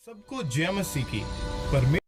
सबको जय मसीह की। परमेश्वर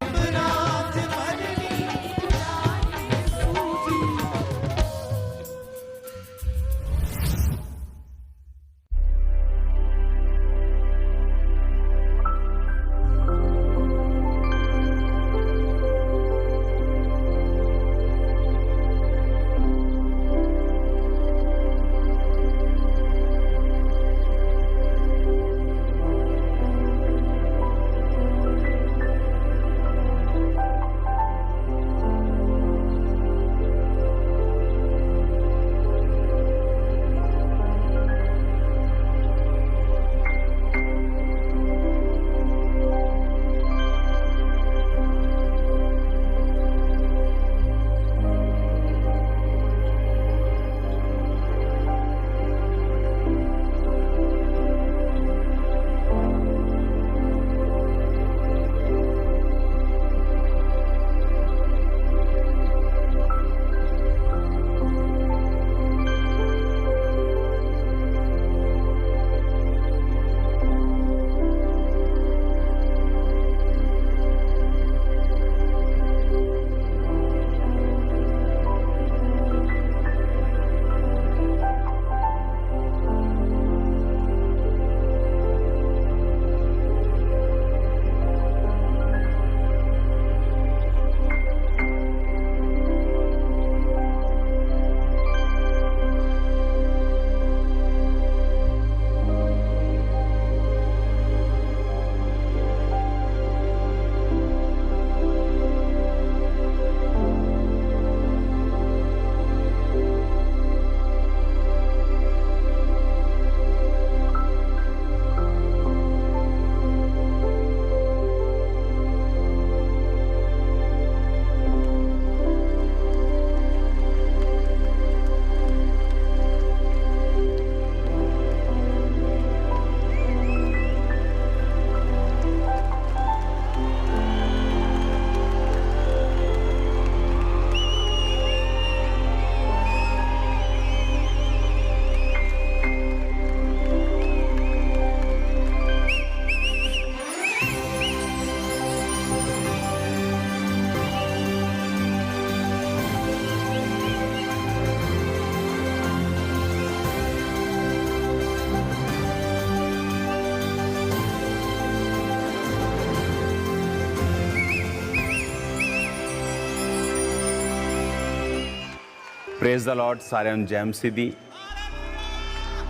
प्रेज द लॉर्ड। सारे जय मसीह दी।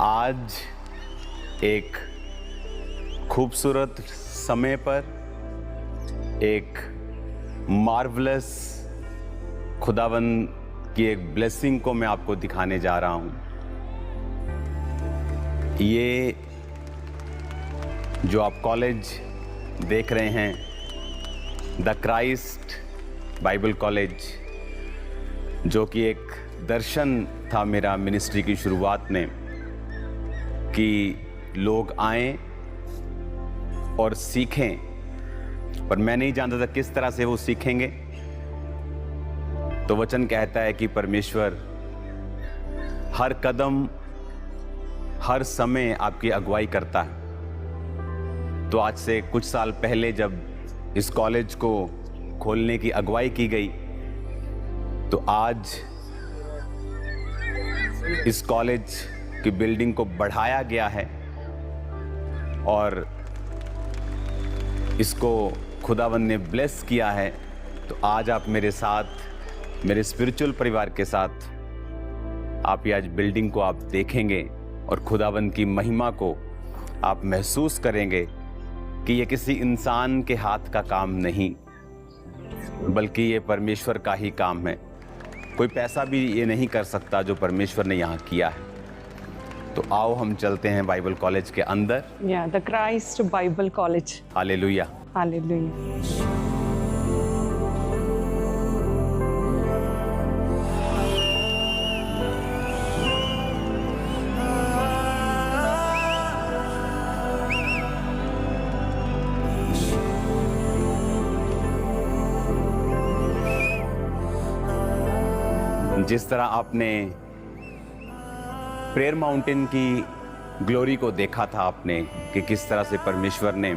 आज एक खूबसूरत समय पर एक मार्वलस खुदावन की एक ब्लेसिंग को मैं आपको दिखाने जा रहा हूं। ये जो आप कॉलेज देख रहे हैं, द क्राइस्ट बाइबल कॉलेज, जो कि एक दर्शन था मेरा मिनिस्ट्री की शुरुआत में, कि लोग आएं और सीखें, पर मैं नहीं जानता था किस तरह से वो सीखेंगे। तो वचन कहता है कि परमेश्वर हर कदम हर समय आपकी अगुवाई करता है। तो आज से कुछ साल पहले जब इस कॉलेज को खोलने की अगुवाई की गई, तो आज इस कॉलेज की बिल्डिंग को बढ़ाया गया है और इसको खुदावन ने ब्लेस किया है। तो आज आप मेरे साथ, मेरे स्पिरिचुअल परिवार के साथ, आप ये आज बिल्डिंग को आप देखेंगे और खुदावन की महिमा को आप महसूस करेंगे कि ये किसी इंसान के हाथ का काम नहीं, बल्कि ये परमेश्वर का ही काम है। कोई पैसा भी ये नहीं कर सकता जो परमेश्वर ने यहाँ किया है। तो आओ हम चलते हैं बाइबल कॉलेज के अंदर। The Christ Bible college. Hallelujah, hallelujah. जिस तरह आपने प्रेयर माउंटेन की ग्लोरी को देखा था आपने, कि किस तरह से परमेश्वर ने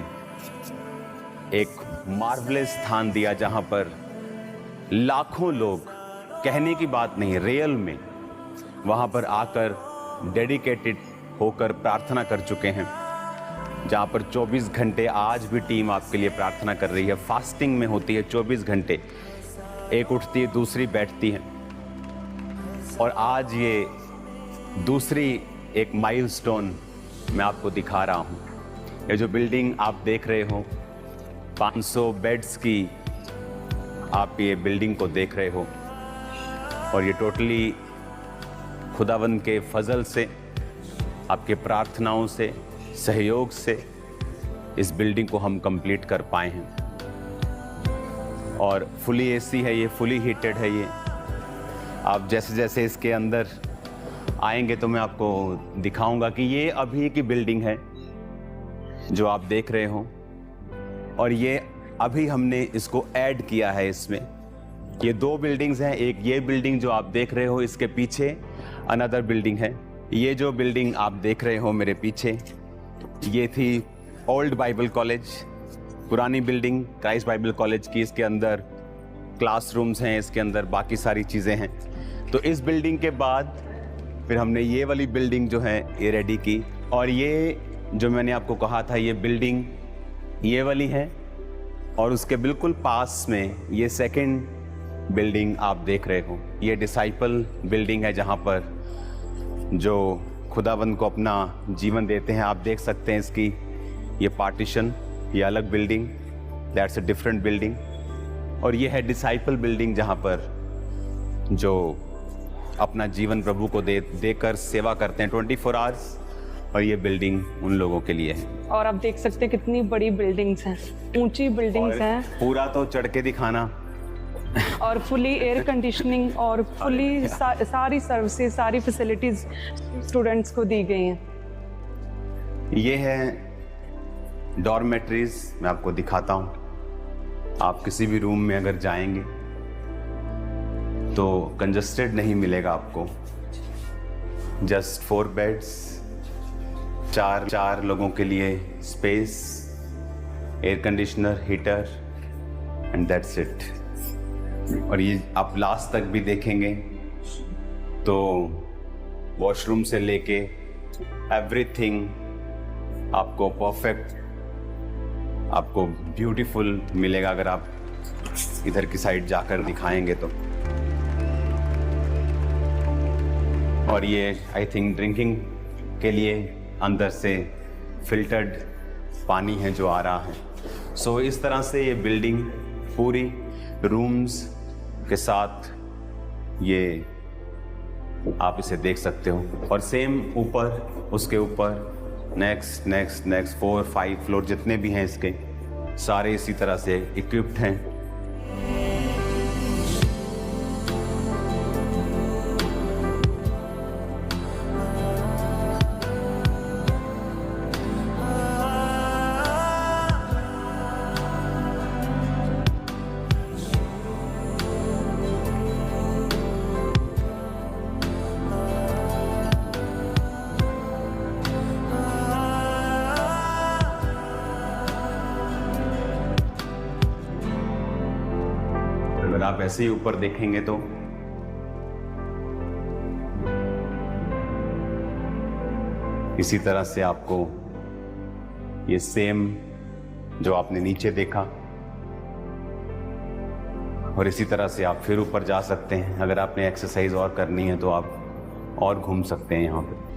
एक मार्वलेस स्थान दिया जहां पर लाखों लोग, कहने की बात नहीं, रियल में वहां पर आकर डेडिकेटेड होकर प्रार्थना कर चुके हैं, जहां पर 24 घंटे आज भी टीम आपके लिए प्रार्थना कर रही है। फास्टिंग में होती है 24 घंटे, एक उठती है दूसरी बैठती है। और आज ये दूसरी एक माइलस्टोन मैं आपको दिखा रहा हूं। ये जो बिल्डिंग आप देख रहे हो, 500 बेड्स की आप ये बिल्डिंग को देख रहे हो, और ये टोटली खुदावंद के फजल से, आपके प्रार्थनाओं से, सहयोग से इस बिल्डिंग को हम कंप्लीट कर पाए हैं। और फुली एसी है ये, फुली हीटेड है ये। आप जैसे जैसे इसके अंदर आएंगे तो मैं आपको दिखाऊंगा कि ये अभी की बिल्डिंग है जो आप देख रहे हो, और ये अभी हमने इसको ऐड किया है इसमें। ये 2 बिल्डिंग्स हैं, एक ये बिल्डिंग जो आप देख रहे हो, इसके पीछे अनदर बिल्डिंग है। ये जो बिल्डिंग आप देख रहे हो मेरे पीछे, ये थी ओल्ड बाइबल कॉलेज, पुरानी बिल्डिंग क्राइस्ट बाइबल कॉलेज की। इसके अंदर क्लासरूम्स हैं, इसके अंदर बाकी सारी चीज़ें हैं। तो इस बिल्डिंग के बाद फिर हमने ये वाली बिल्डिंग जो है ये रेडी की, और ये जो मैंने आपको कहा था ये बिल्डिंग ये वाली है, और उसके बिल्कुल पास में ये सेकंड बिल्डिंग आप देख रहे हो। ये डिसाइपल बिल्डिंग है जहाँ पर जो खुदावंद को अपना जीवन देते हैं। आप देख सकते हैं इसकी ये पार्टीशन, ये अलग building, that's a different building. और ये है डिसाइपल बिल्डिंग जहाँ पर जो अपना जीवन प्रभु को देकर सेवा करते हैं 24 आवर्स, और ये बिल्डिंग उन लोगों के लिए है। और आप देख सकते हैं कितनी बड़ी बिल्डिंग्स हैं, ऊंची बिल्डिंग्स हैं, पूरा तो चढ़ के दिखाना। और फुली एयर कंडीशनिंग और फुली सारी सर्विसेज, सारी फैसिलिटीज स्टूडेंट्स को दी गई हैं। ये है डॉर्मेट्रीज, मैं आपको दिखाता हूँ। आप किसी भी रूम में अगर जाएंगे तो कंजस्टेड नहीं मिलेगा आपको। जस्ट 4 बेड्स, 4 लोगों के लिए space, air conditioner, heater, and that's it. और ये आप लास्ट तक भी देखेंगे तो वॉशरूम से लेके एवरीथिंग आपको परफेक्ट, आपको ब्यूटीफुल मिलेगा अगर आप इधर की साइड जाकर दिखाएंगे तो। और ये आई थिंक ड्रिंकिंग के लिए अंदर से फिल्टर्ड पानी है जो आ रहा है। सो इस तरह से ये बिल्डिंग पूरी रूम्स के साथ ये आप इसे देख सकते हो। और सेम ऊपर, उसके ऊपर नेक्स्ट 4-5 फ्लोर जितने भी हैं इसके, सारे इसी तरह से इक्विप्ड हैं। अगर आप ऐसे ही ऊपर देखेंगे तो इसी तरह से आपको ये सेम जो आपने नीचे देखा, और इसी तरह से आप फिर ऊपर जा सकते हैं। अगर आपने एक्सरसाइज और करनी है तो आप और घूम सकते हैं यहाँ पे।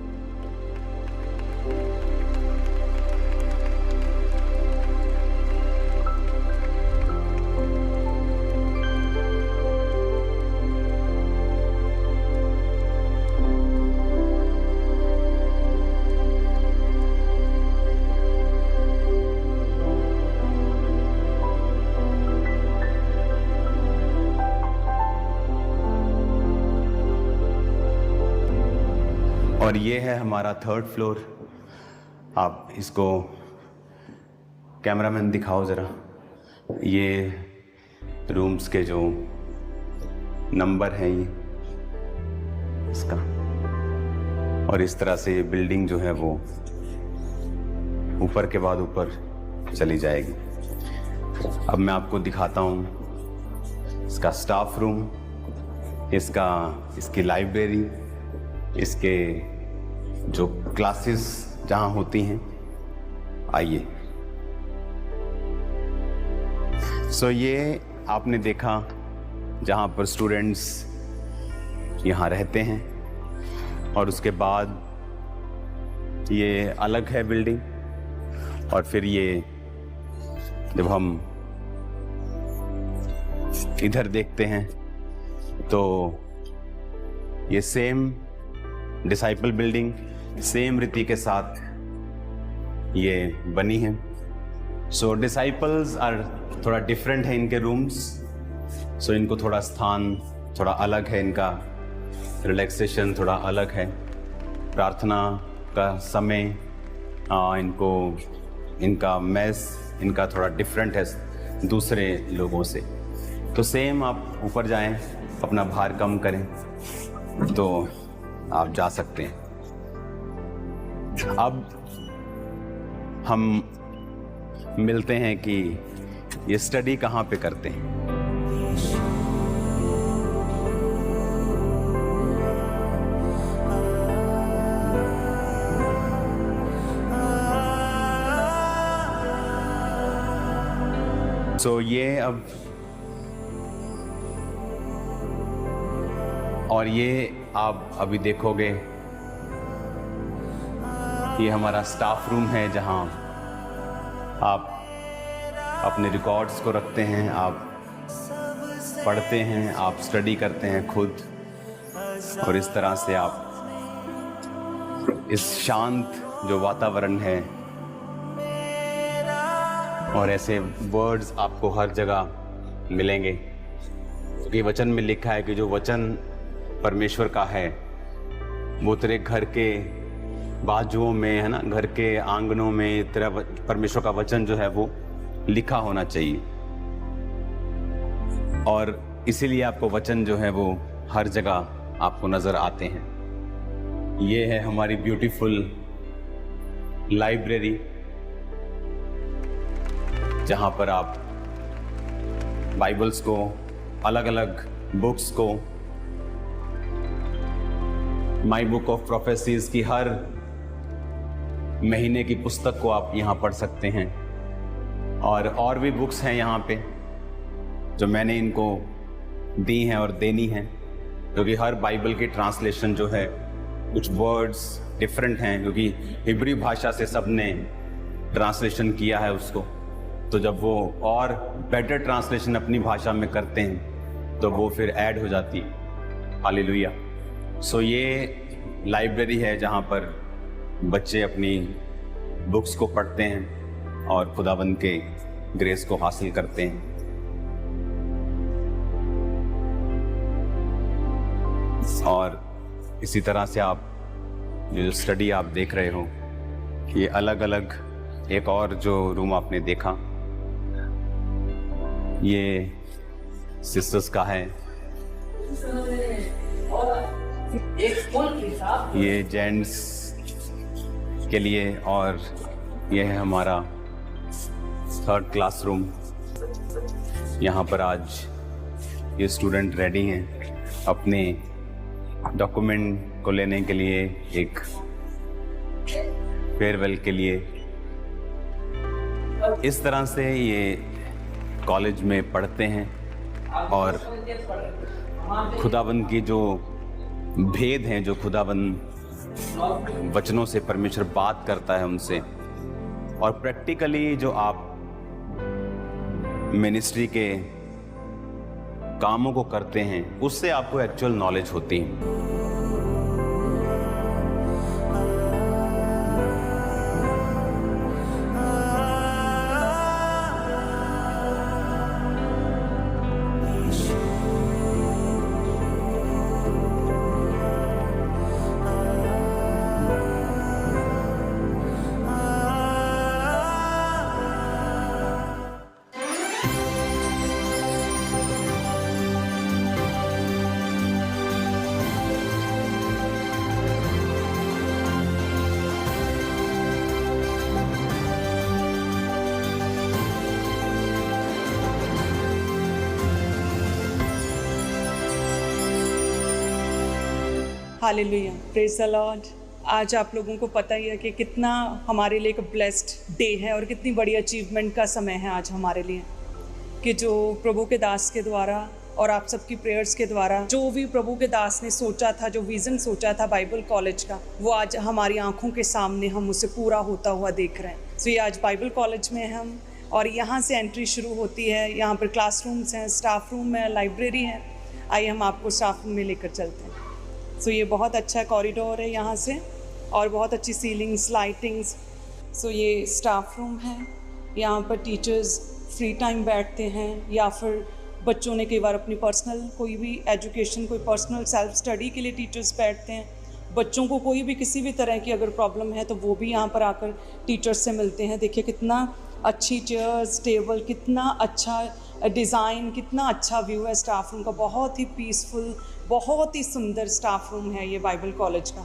और ये है हमारा 3rd फ्लोर। आप इसको कैमरामैन दिखाओ ज़रा, ये रूम्स के जो नंबर हैं ये इसका, और इस तरह से ये बिल्डिंग जो है वो ऊपर के बाद ऊपर चली जाएगी। अब मैं आपको दिखाता हूँ इसका स्टाफ रूम, इसकी लाइब्रेरी, इसके जो क्लासेस जहाँ होती हैं। आइए। सो ये आपने देखा जहाँ पर स्टूडेंट्स यहाँ रहते हैं, और उसके बाद ये अलग है बिल्डिंग। और फिर ये जब हम इधर देखते हैं तो ये सेम डिसाइपल बिल्डिंग सेम रीति के साथ ये बनी है। सो डिसाइपल्स आर थोड़ा डिफरेंट है इनके रूम्स। सो इनको थोड़ा स्थान थोड़ा अलग है, इनका रिलैक्सेशन थोड़ा अलग है, प्रार्थना का समय इनका मेस इनका थोड़ा डिफरेंट है दूसरे लोगों से। तो सेम आप ऊपर जाएं, अपना भार कम करें तो आप जा सकते हैं। अब हम मिलते हैं कि ये स्टडी कहाँ पे करते हैं। सो ये अब और ये आप अभी देखोगे, ये हमारा स्टाफ रूम है जहाँ आप अपने रिकॉर्ड्स को रखते हैं, आप पढ़ते हैं, आप स्टडी करते हैं खुद, और इस तरह से आप इस शांत जो वातावरण है और ऐसे वर्ड्स आपको हर जगह मिलेंगे, क्योंकि वचन में लिखा है कि जो वचन परमेश्वर का है वो तेरे घर के बाजुओं में है ना, घर के आंगनों में तेरा परमेश्वर का वचन जो है वो लिखा होना चाहिए। और इसीलिए आपको वचन जो है वो हर जगह आपको नजर आते हैं। ये है हमारी ब्यूटीफुल लाइब्रेरी जहाँ पर आप बाइबल्स को, अलग अलग बुक्स को, माई बुक ऑफ प्रोफेसीज की हर महीने की पुस्तक को आप यहाँ पढ़ सकते हैं। और भी बुक्स हैं यहाँ पे जो मैंने इनको दी हैं और देनी हैं, क्योंकि हर बाइबल की ट्रांसलेशन जो है कुछ वर्ड्स डिफरेंट हैं, क्योंकि हिब्रू भाषा से सबने ट्रांसलेशन किया है उसको। तो जब वो और बेटर ट्रांसलेशन अपनी भाषा में करते हैं तो वो फिर ऐड हो जाती है। हालेलुया। सो ये लाइब्रेरी है जहाँ पर बच्चे अपनी बुक्स को पढ़ते हैं और खुदावंद के ग्रेस को हासिल करते हैं। और इसी तरह से आप जो स्टडी आप देख रहे हो, ये अलग अलग एक और जो रूम आपने देखा ये सिस्टर्स का है, ये जेंट्स के लिए, और ये है हमारा 3rd क्लासरूम। यहाँ पर आज ये स्टूडेंट रेडी हैं अपने डॉक्यूमेंट को लेने के लिए, एक फेयरवेल के लिए। इस तरह से ये कॉलेज में पढ़ते हैं और खुदावंद की जो भेद हैं, जो खुदावंद वचनों से परमेश्वर बात करता है उनसे, और प्रैक्टिकली जो आप मिनिस्ट्री के कामों को करते हैं उससे आपको एक्चुअल नॉलेज होती है। Hallelujah, praise the Lord. आज आप लोगों को पता ही है कि कितना हमारे लिए एक ब्लेस्ड डे है और कितनी बड़ी अचीवमेंट का समय है आज हमारे लिए, कि जो प्रभु के दास के द्वारा और आप सबकी प्रेयर्स के द्वारा जो भी प्रभु के दास ने सोचा था, जो विज़न सोचा था बाइबल कॉलेज का, वो आज हमारी आंखों के सामने हम उसे पूरा होता हुआ देख रहे हैं। सो ये आज बाइबल कॉलेज में हैं हम, और यहाँ से एंट्री शुरू होती है। यहाँ पर क्लासरूम्स हैं, स्टाफ रूम है, लाइब्रेरी है। आइए हम आपको स्टाफ रूम में लेकर चलते हैं। सो ये बहुत अच्छा कॉरिडोर है यहाँ से, और बहुत अच्छी सीलिंग्स, लाइटिंग्स। सो ये स्टाफ रूम है। यहाँ पर टीचर्स फ्री टाइम बैठते हैं, या फिर बच्चों ने कई बार अपनी पर्सनल कोई भी एजुकेशन, कोई पर्सनल सेल्फ स्टडी के लिए टीचर्स बैठते हैं। बच्चों को कोई भी किसी भी तरह की अगर प्रॉब्लम है तो वो भी यहाँ पर आकर टीचर्स से मिलते हैं। देखिए कितना अच्छी चेयर्स, टेबल, कितना अच्छा डिज़ाइन, कितना अच्छा व्यू है स्टाफ रूम का। बहुत ही पीसफुल, बहुत ही सुंदर स्टाफ रूम है ये बाइबल कॉलेज का।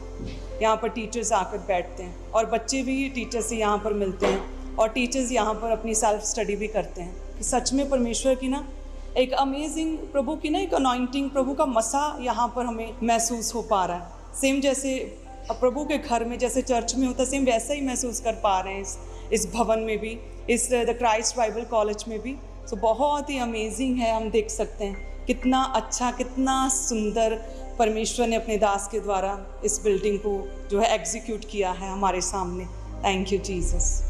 यहाँ पर टीचर्स आकर बैठते हैं और बच्चे भी टीचर से यहाँ पर मिलते हैं, और टीचर्स यहाँ पर अपनी सेल्फ स्टडी भी करते हैं। सच में परमेश्वर की ना एक अमेजिंग, प्रभु की ना एक अनॉइंटिंग, प्रभु का मसा यहाँ पर हमें महसूस हो पा रहा है। सेम जैसे प्रभु के घर में जैसे चर्च में होता है, सेम वैसा ही महसूस कर पा रहे हैं इस भवन में भी, इस द क्राइस्ट बाइबल कॉलेज में भी। सो बहुत ही अमेजिंग है। हम देख सकते हैं कितना अच्छा, कितना सुंदर परमेश्वर ने अपने दास के द्वारा इस बिल्डिंग को जो है एग्जीक्यूट किया है हमारे सामने। Thank you Jesus.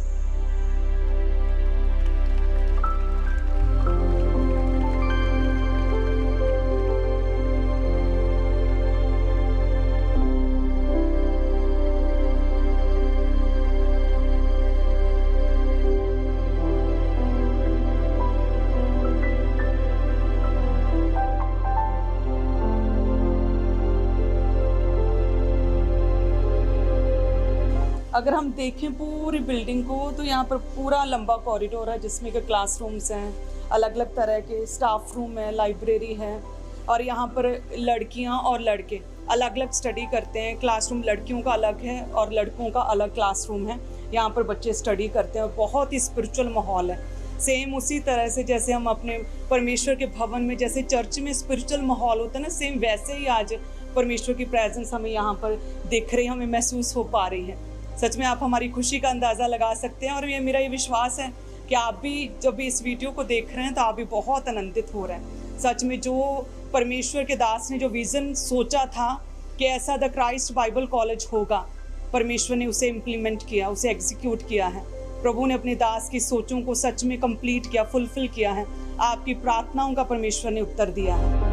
अगर हम देखें पूरी बिल्डिंग को तो यहाँ पर पूरा लंबा कॉरिडोर है, जिसमें कि क्लासरूम्स हैं, अलग अलग तरह के स्टाफ रूम है, लाइब्रेरी है, और यहाँ पर लड़कियाँ और लड़के अलग अलग स्टडी करते हैं। क्लासरूम लड़कियों का अलग है और लड़कों का अलग क्लासरूम है। यहाँ पर बच्चे स्टडी करते हैं और बहुत ही स्पिरिचुअल माहौल है। सेम उसी तरह से जैसे हम अपने परमेश्वर के भवन में, जैसे चर्च में स्पिरिचुअल माहौल होता है ना, सेम वैसे ही आज परमेश्वर की प्रेजेंस हमें यहाँ पर दिख रही, हमें महसूस हो पा रही है। सच में आप हमारी खुशी का अंदाज़ा लगा सकते हैं, और मेरा ये विश्वास है कि आप भी जब भी इस वीडियो को देख रहे हैं तो आप भी बहुत आनंदित हो रहे हैं। सच में जो परमेश्वर के दास ने जो विज़न सोचा था कि ऐसा द क्राइस्ट बाइबल कॉलेज होगा, परमेश्वर ने उसे इम्प्लीमेंट किया, उसे एग्जीक्यूट किया है। प्रभु ने अपने दास की सोचों को सच में कंप्लीट किया, फुलफिल किया है। आपकी प्रार्थनाओं का परमेश्वर ने उत्तर दिया है।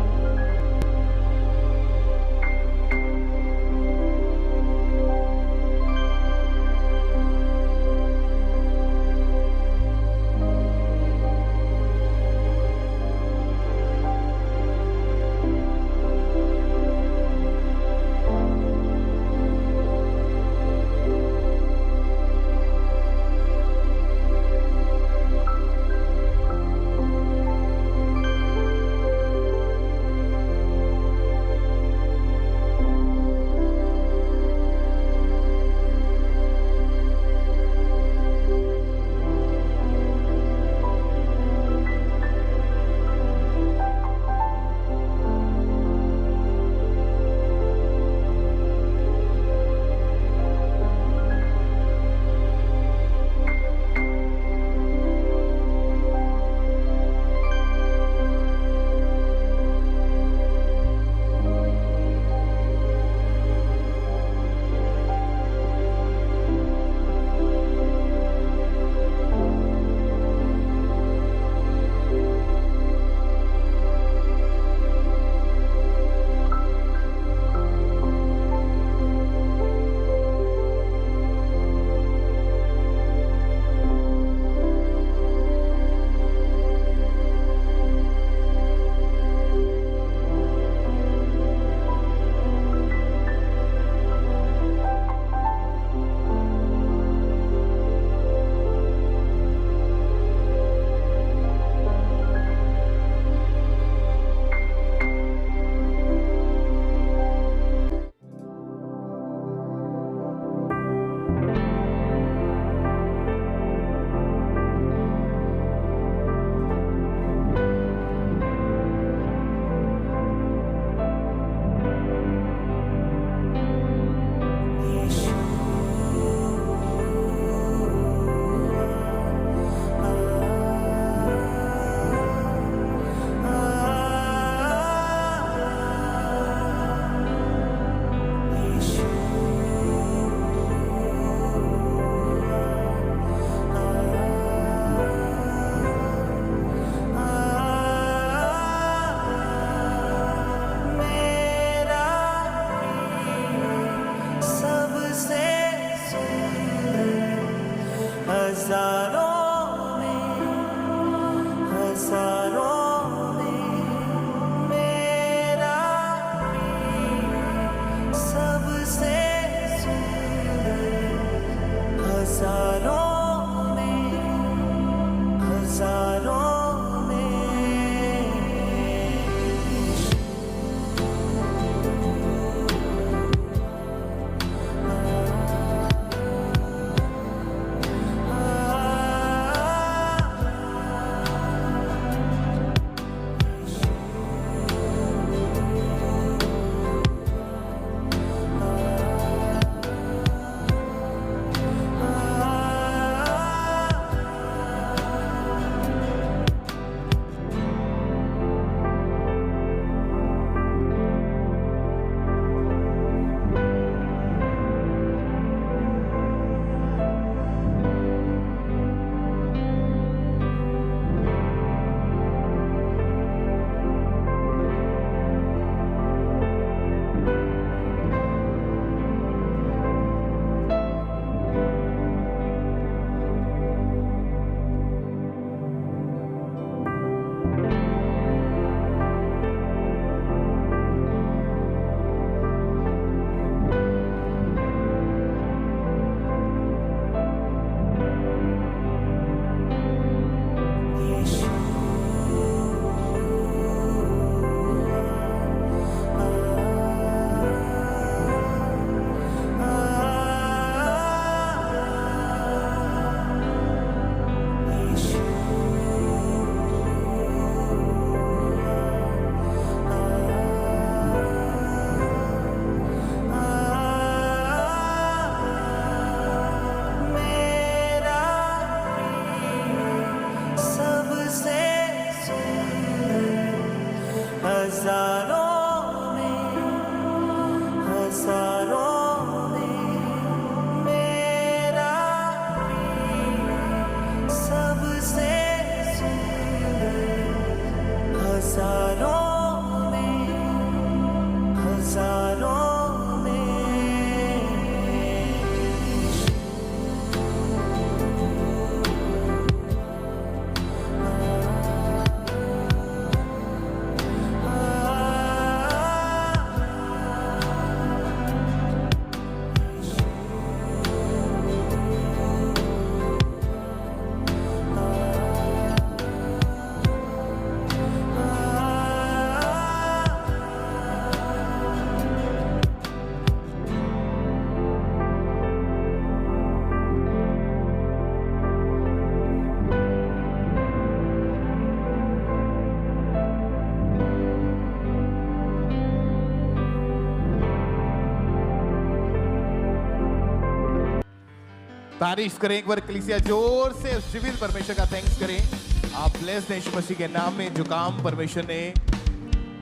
तारीफ करें एक बार कलीसिया, जोर से उस जीवित परमेश्वर का थैंक्स करें। आप ब्लेस्ड हैं यीशु मसीह के नाम में। जो काम परमेश्वर ने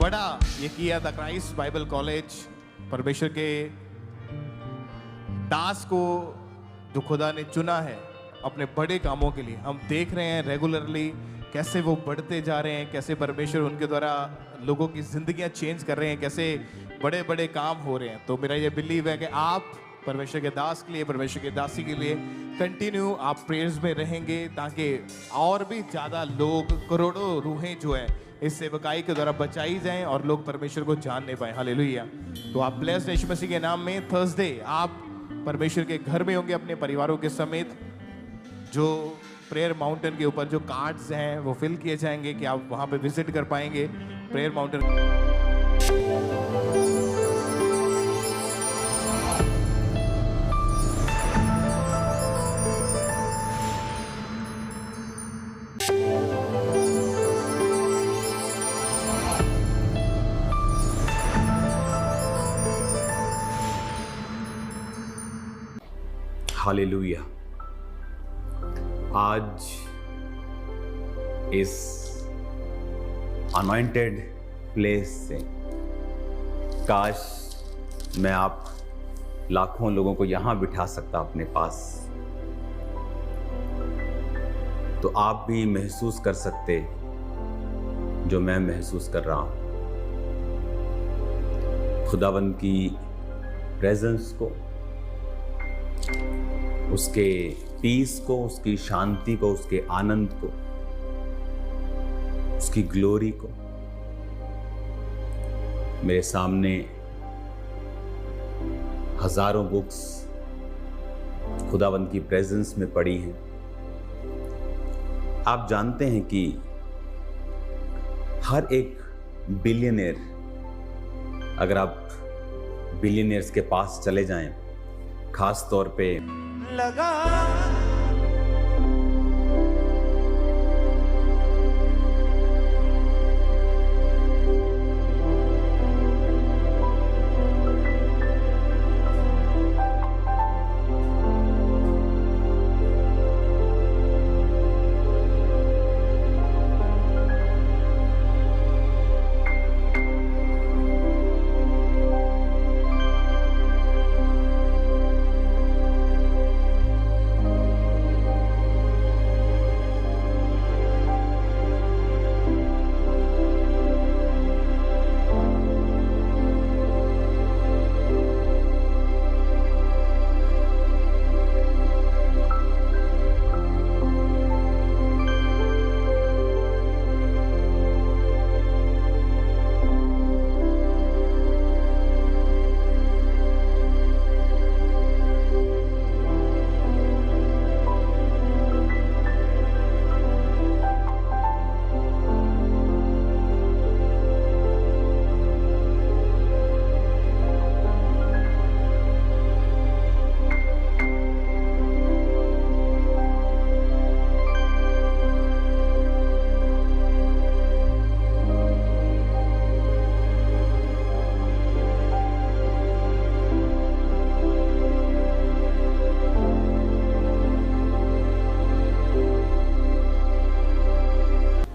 बड़ा ये किया द क्राइस्ट बाइबल कॉलेज, परमेश्वर के दास को जो खुदा ने चुना है अपने बड़े कामों के लिए, हम देख रहे हैं रेगुलरली कैसे वो बढ़ते जा रहे हैं, कैसे परमेश्वर उनके द्वारा लोगों की जिंदगियां चेंज कर रहे हैं, कैसे बड़े बड़े काम हो रहे हैं। तो मेरा ये बिलीव है कि आप परमेश्वर के दास के लिए, परमेश्वर के दासी के लिए कंटिन्यू आप प्रेयर्स में रहेंगे, ताकि और भी ज़्यादा लोग, करोड़ों रूहें जो है इस सेवकाई के द्वारा बचाई जाएं और लोग परमेश्वर को जानने पाए। हालेलुया। तो आप ब्लेस्ड यीशु मसीह के नाम में। थर्सडे आप परमेश्वर के घर में होंगे अपने परिवारों के समेत। जो प्रेयर माउंटेन के ऊपर जो कार्ड्स हैं वो फिल किए जाएंगे कि आप वहाँ पे विजिट कर पाएंगे प्रेयर माउंटेन। हालेलुया। आज इस अनॉइंटेड प्लेस से काश मैं आप लाखों लोगों को यहां बिठा सकता अपने पास, तो आप भी महसूस कर सकते जो मैं महसूस कर रहा हूं। खुदावंद की प्रेजेंस को, उसके पीस को, उसकी शांति को, उसके आनंद को, उसकी ग्लोरी को। मेरे सामने हजारों बुक्स खुदावंद की प्रेजेंस में पड़ी हैं। आप जानते हैं कि हर एक बिलियनियर, अगर आप बिलियनियर्स के पास चले जाएं, खास तौर पे लगा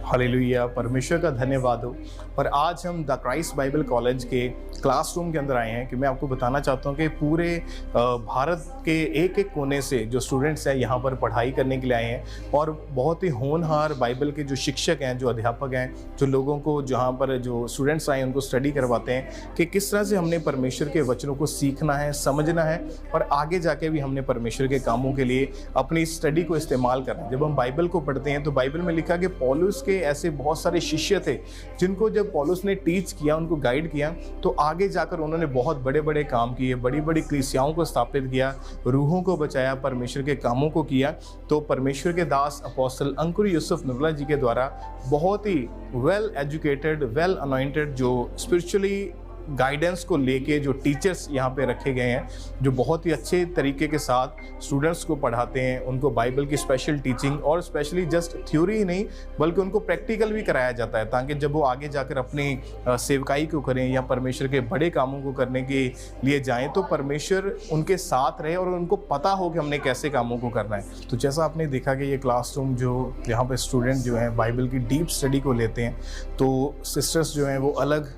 हालेलुया, परमेश्वर का धन्यवाद हो। और आज हम द क्राइस्ट बाइबल कॉलेज के क्लासरूम के अंदर आए हैं कि मैं आपको बताना चाहता हूं कि पूरे भारत के एक एक कोने से जो स्टूडेंट्स हैं यहाँ पर पढ़ाई करने के लिए आए हैं, और बहुत ही होनहार बाइबल के जो शिक्षक हैं, जो अध्यापक हैं, जो लोगों को जहाँ पर जो स्टूडेंट्स आए उनको स्टडी करवाते हैं कि किस तरह से हमने परमेश्वर के वचनों को सीखना है, समझना है, और आगे जाके भी हमने परमेश्वर के कामों के लिए अपनी स्टडी को इस्तेमाल करना है। जब हम बाइबल को पढ़ते हैं तो बाइबल में लिखा कि पौलुस के ऐसे बहुत सारे शिष्य थे जिनको जब पौलुस ने टीच किया, उनको गाइड किया, तो आगे जाकर उन्होंने बहुत बड़े बड़े काम किए, बड़ी बड़ी कलीसियाओं को स्थापित किया, रूहों को बचाया, परमेश्वर के कामों को किया। तो परमेश्वर के दास अपोस्टल अंकुर यूसुफ निर्मला जी के द्वारा बहुत ही वेल एजुकेटेड, वेल अनॉइंटेड, जो स्पिरिचुअली गाइडेंस को लेके जो टीचर्स यहाँ पे रखे गए हैं, जो बहुत ही अच्छे तरीके के साथ स्टूडेंट्स को पढ़ाते हैं, उनको बाइबल की स्पेशल टीचिंग और स्पेशली जस्ट थ्योरी ही नहीं बल्कि उनको प्रैक्टिकल भी कराया जाता है, ताकि जब वो आगे जाकर अपनी सेवकाई को करें या परमेश्वर के बड़े कामों को करने के लिए जाएं तो परमेश्वर उनके साथ रहे और उनको पता हो कि हमने कैसे कामों को करना है। तो जैसा आपने देखा कि ये क्लासरूम जो यहाँ पे स्टूडेंट जो हैं बाइबल की डीप स्टडी को लेते हैं, तो सिस्टर्स जो हैं वो अलग,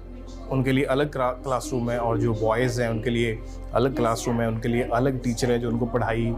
उनके लिए अलग क्लासरूम है, और जो बॉयज़ हैं उनके लिए अलग क्लासरूम है, उनके लिए अलग टीचर है जो उनको पढ़ाई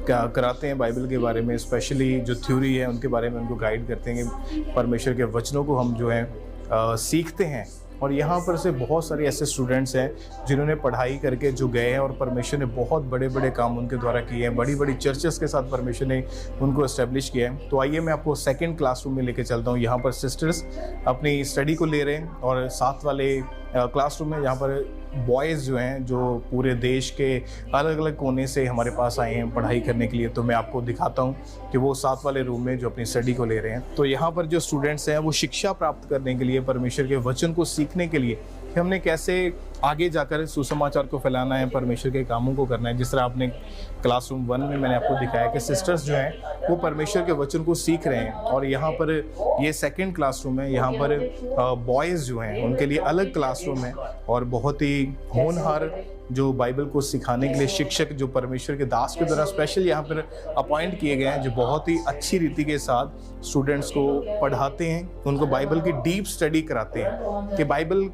कराते हैं बाइबल के बारे में, स्पेशली जो थ्योरी है उनके बारे में उनको गाइड करते हैं कि परमेश्वर के वचनों को हम जो है सीखते हैं। और यहाँ पर से बहुत सारे ऐसे स्टूडेंट्स हैं जिन्होंने पढ़ाई करके जो गए हैं और परमेश्वर ने बहुत बड़े बड़े काम उनके द्वारा किए हैं, बड़ी बड़ी चर्चेस के साथ परमेश्वर ने उनको एस्टेब्लिश किया है। तो आइए मैं आपको सेकंड क्लासरूम में लेके चलता हूँ। यहाँ पर सिस्टर्स अपनी स्टडी को ले रहे हैं और साथ वाले क्लासरूम में यहाँ पर बॉयज़ जो हैं जो पूरे देश के अलग अलग कोने से हमारे पास आए हैं पढ़ाई करने के लिए। तो मैं आपको दिखाता हूँ कि वो साथ वाले रूम में जो अपनी स्टडी को ले रहे हैं। तो यहाँ पर जो स्टूडेंट्स हैं वो शिक्षा प्राप्त करने के लिए, परमेश्वर के वचन को सीखने के लिए कि हमने कैसे आगे जाकर सुसमाचार को फैलाना है, परमेश्वर के कामों को करना है। जिस तरह आपने क्लासरूम 1 में मैंने आपको दिखाया कि सिस्टर्स जो हैं वो परमेश्वर के वचन को सीख रहे हैं, और यहाँ पर ये सेकंड क्लासरूम है। यहाँ पर बॉयज़ जो हैं उनके लिए अलग क्लासरूम है, और बहुत ही होनहार जो बाइबल को सिखाने के लिए शिक्षक जो परमेश्वर के दास के द्वारा स्पेशल यहाँ पर अपॉइंट किए गए हैं, जो बहुत ही अच्छी रीति के साथ स्टूडेंट्स को पढ़ाते हैं, उनको बाइबल की डीप स्टडी कराते हैं कि बाइबल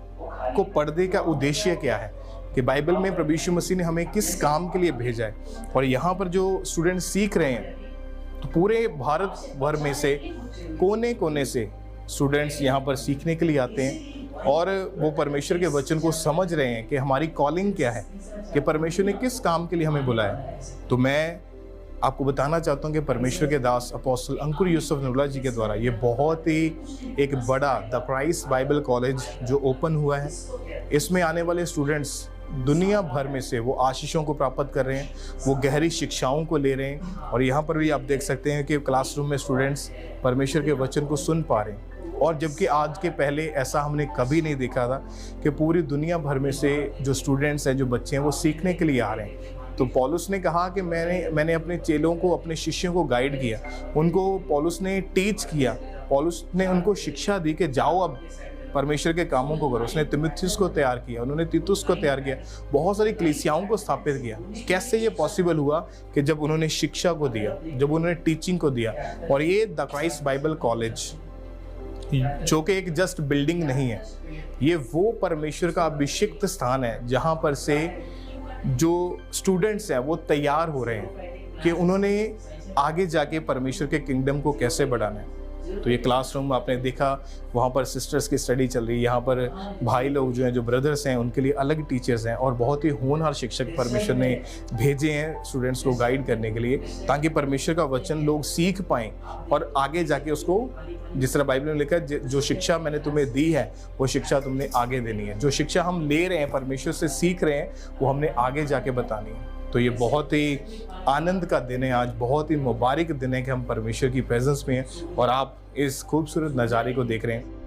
को पढ़ने का उद्देश्य क्या है, कि बाइबल में प्रभु यीशु मसीह ने हमें किस काम के लिए भेजा है। और यहाँ पर जो स्टूडेंट सीख रहे हैं तो पूरे भारत भर में से कोने कोने से स्टूडेंट्स यहाँ पर सीखने के लिए आते हैं, और वो परमेश्वर के वचन को समझ रहे हैं कि हमारी कॉलिंग क्या है, कि परमेश्वर ने किस काम के लिए हमें बुलाया। तो मैं आपको बताना चाहता हूँ कि परमेश्वर के दास अपोस्टल अंकुर यूसुफ नरूला जी के द्वारा ये बहुत ही एक बड़ा द क्राइस्ट बाइबल कॉलेज जो ओपन हुआ है, इसमें आने वाले स्टूडेंट्स दुनिया भर में से वो आशीषों को प्राप्त कर रहे हैं, वो गहरी शिक्षाओं को ले रहे हैं। और यहाँ पर भी आप देख सकते हैं कि क्लासरूम में स्टूडेंट्स परमेश्वर के वचन को सुन पा रहे हैं, और जबकि आज के पहले ऐसा हमने कभी नहीं देखा था कि पूरी दुनिया भर में से जो स्टूडेंट्स हैं, जो बच्चे हैं, वो सीखने के लिए आ रहे हैं। तो पौलुस ने कहा कि मैंने अपने चेलों को, अपने शिष्यों को गाइड किया, उनको पौलुस ने टीच किया, पौलुस ने उनको शिक्षा दी कि जाओ अब परमेश्वर के कामों को करो। उसने तिमुथियुस को तैयार किया, उन्होंने तीतुस को तैयार किया, बहुत सारी कलीसियाओं को स्थापित किया। कैसे ये पॉसिबल हुआ? कि जब उन्होंने शिक्षा को दिया, जब उन्होंने टीचिंग को दिया। और ये द क्राइस्ट बाइबल कॉलेज जो कि एक जस्ट बिल्डिंग नहीं है, ये वो परमेश्वर का अभिषिक्त स्थान है जहाँ पर से जो स्टूडेंट्स हैं वो तैयार हो रहे हैं कि उन्होंने आगे जाके परमेश्वर के किंगडम को कैसे बढ़ाना है। तो ये क्लासरूम आपने देखा, वहाँ पर सिस्टर्स की स्टडी चल रही है, यहाँ पर भाई लोग जो हैं, जो ब्रदर्स हैं, उनके लिए अलग टीचर्स हैं, और बहुत ही होनहार शिक्षक परमेश्वर ने भेजे हैं स्टूडेंट्स को गाइड करने के लिए, ताकि परमेश्वर का वचन लोग सीख पाएँ और आगे जाके उसको, जिस तरह बाइबल में लिखा है, जो शिक्षा मैंने तुम्हें दी है वो शिक्षा तुमने आगे देनी है। जो शिक्षा हम ले रहे हैं, परमेश्वर से सीख रहे हैं, वो हमने आगे जाके बतानी है। तो ये बहुत ही आनंद का दिन है आज, बहुत ही मुबारक दिन है कि हम परमेश्वर की प्रेजेंस में हैं और आप इस खूबसूरत नज़ारे को देख रहे हैं।